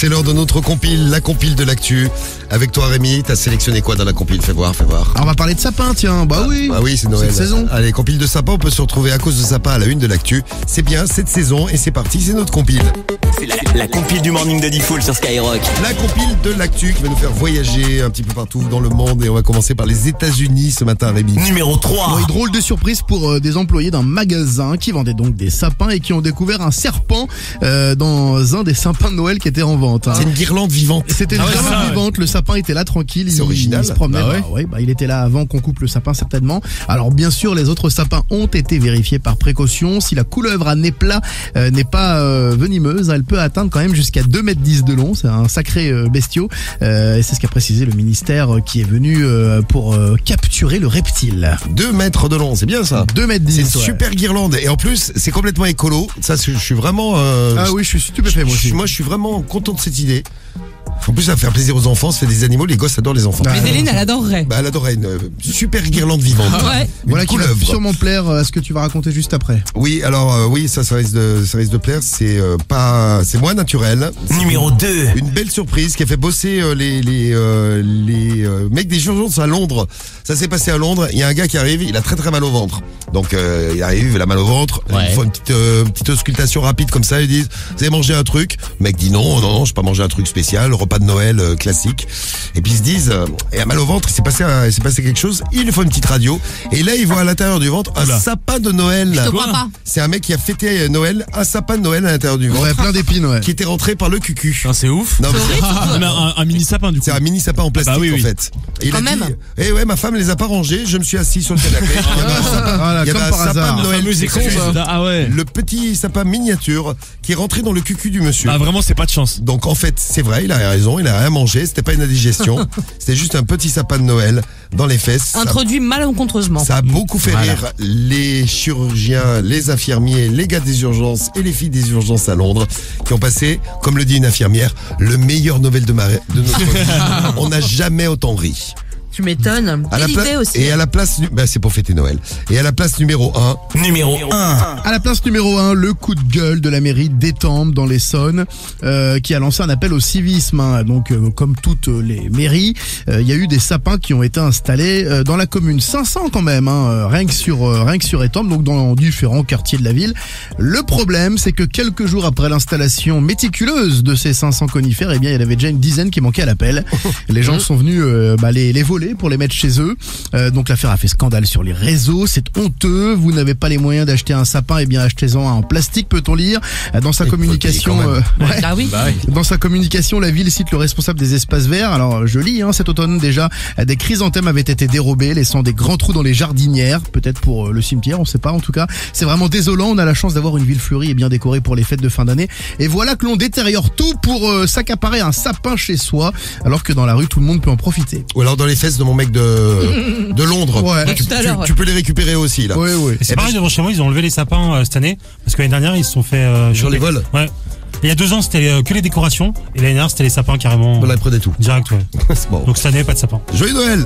C'est l'heure de notre compile, la compile de l'actu. Avec toi Rémi, t'as sélectionné quoi dans la compile? Fais voir. Alors on va parler de sapin, tiens. Bah oui. Ah oui, c'est Noël. Cette saison. Allez, compile de sapin, on peut se retrouver à cause de sapin à la une de l'actu. C'est bien cette saison et c'est parti, c'est notre compile. C'est la compile du Morning de Diffoul sur Skyrock. La compile de l'actu qui va nous faire voyager un petit peu partout dans le monde et on va commencer par les États-Unis ce matin, Rémi. Numéro 3. Oui, drôle de surprise pour des employés d'un magasin qui vendait donc des sapins et qui ont découvert un serpent dans un des sapins de Noël qui était en vente. C'est une guirlande vivante. C'était une guirlande vivante, le sapin était là tranquille, C'est original. il se promenait. Il était là avant qu'on coupe le sapin certainement. Alors bien sûr, les autres sapins ont été vérifiés par précaution. Si la couleuvre à nez plat n'est pas venimeuse, elle peut atteindre quand même jusqu'à 2,10 mètres de long. C'est un sacré bestiau. Et c'est ce qu'a précisé le ministère qui est venu pour capturer le reptile. 2 mètres de long, c'est bien ça. 2,10 mètres. C'est une super guirlande et en plus c'est complètement écolo. Ça, je suis vraiment. Ah oui, je suis stupéfait moi aussi. Moi, je suis vraiment content de cette idée. En plus, ça va faire plaisir aux enfants, ça fait des animaux, les gosses adorent les enfants. Mais Céline, elle adorerait. Elle adorerait une super guirlande vivante. Ouais. Voilà qui va couleuvre. sûrement plaire à ce que tu vas raconter juste après. Oui, alors oui, ça risque de plaire. C'est c'est moins naturel. C'est Numéro 2. une belle surprise qui a fait bosser les mecs des urgences à Londres. Ça s'est passé à Londres. Il y a un gars qui arrive, il a très très mal au ventre. Donc il arrive, il a mal au ventre. Ouais. Il faut une petite auscultation rapide comme ça. Ils disent, vous avez mangé un truc? Le mec dit non, je pas mangé un truc spécial, repas de Noël classique. Et puis ils se disent, il a mal au ventre, il s'est passé quelque chose. Il lui faut une petite radio. Et là, il voit à l'intérieur du ventre un sapin de Noël. Je te crois pas. C'est un mec qui a fêté Noël, un sapin de Noël à l'intérieur du ventre. Ouais, plein d'épines, ouais. Qui était rentré par le cucu. Ah, c'est ouf. Non, mais Non, mais un mini sapin du coup. c'est un mini sapin en plastique Ah bah oui, en oui. fait. Et il Quand a même. dit, eh ouais, ma femme les a pas rangés, je me suis assis sur le canapé. Il y avait un sapin, Voilà, il y avait comme un par sapin hasard. de Noël. Fameuse C'est excuse. con, ça. Ah ouais. Le petit sapin miniature qui est rentré dans le cucu du monsieur. Ah vraiment, c'est pas de chance. Donc en fait, c'est vrai, il a raison, il a rien mangé, c'était pas une indigestion, c'était juste un petit sapin de Noël dans les fesses. Introduit malencontreusement. Ça a beaucoup fait rire les chirurgiens, les infirmiers, les gars des urgences et les filles des urgences à Londres qui ont passé, comme le dit une infirmière, le meilleur Noël de notre vie. On n'a jamais autant ri. Tu m'étonnes. À la Quelle idée aussi. Et à la place, c'est pour fêter Noël. Et à la place numéro 1, Numéro 1. À la place numéro 1, le coup de gueule de la mairie d'Étampes dans l'Essonne, qui a lancé un appel au civisme. Donc, comme toutes les mairies, il y a eu des sapins qui ont été installés dans la commune. 500 quand même, rien que sur Étampes, donc dans différents quartiers de la ville. Le problème, c'est que quelques jours après l'installation méticuleuse de ces 500 conifères, eh bien, il y en avait déjà une dizaine qui manquaient à l'appel. Les gens sont venus les voler pour les mettre chez eux. Donc l'affaire a fait scandale sur les réseaux. C'est honteux. Vous n'avez pas les moyens d'acheter un sapin, eh bien achetez-en un en plastique, peut-on lire. Dans sa communication, quand même. Ah oui. dans sa communication, la ville cite le responsable des espaces verts. Alors je lis, cet automne déjà, des chrysanthèmes avaient été dérobés, laissant des grands trous dans les jardinières, peut-être pour le cimetière, on sait pas. En tout cas, c'est vraiment désolant. On a la chance d'avoir une ville fleurie et bien décorée pour les fêtes de fin d'année. Et voilà que l'on détériore tout pour s'accaparer un sapin chez soi, alors que dans la rue tout le monde peut en profiter. ou alors dans les fesses de mon mec de Londres. Ouais. Tu, Tout à l'heure, ouais. tu peux les récupérer aussi là. Oui. Et c'est Eh pareil devant chez moi, ils ont enlevé les sapins cette année parce que l'année dernière ils se sont fait Sur les vols. Ouais. Et il y a 2 ans c'était que les décorations et l'année dernière c'était les sapins carrément On la prenait tout. direct, ouais. C'est bon. Donc cette année pas de sapin. Joyeux Noël.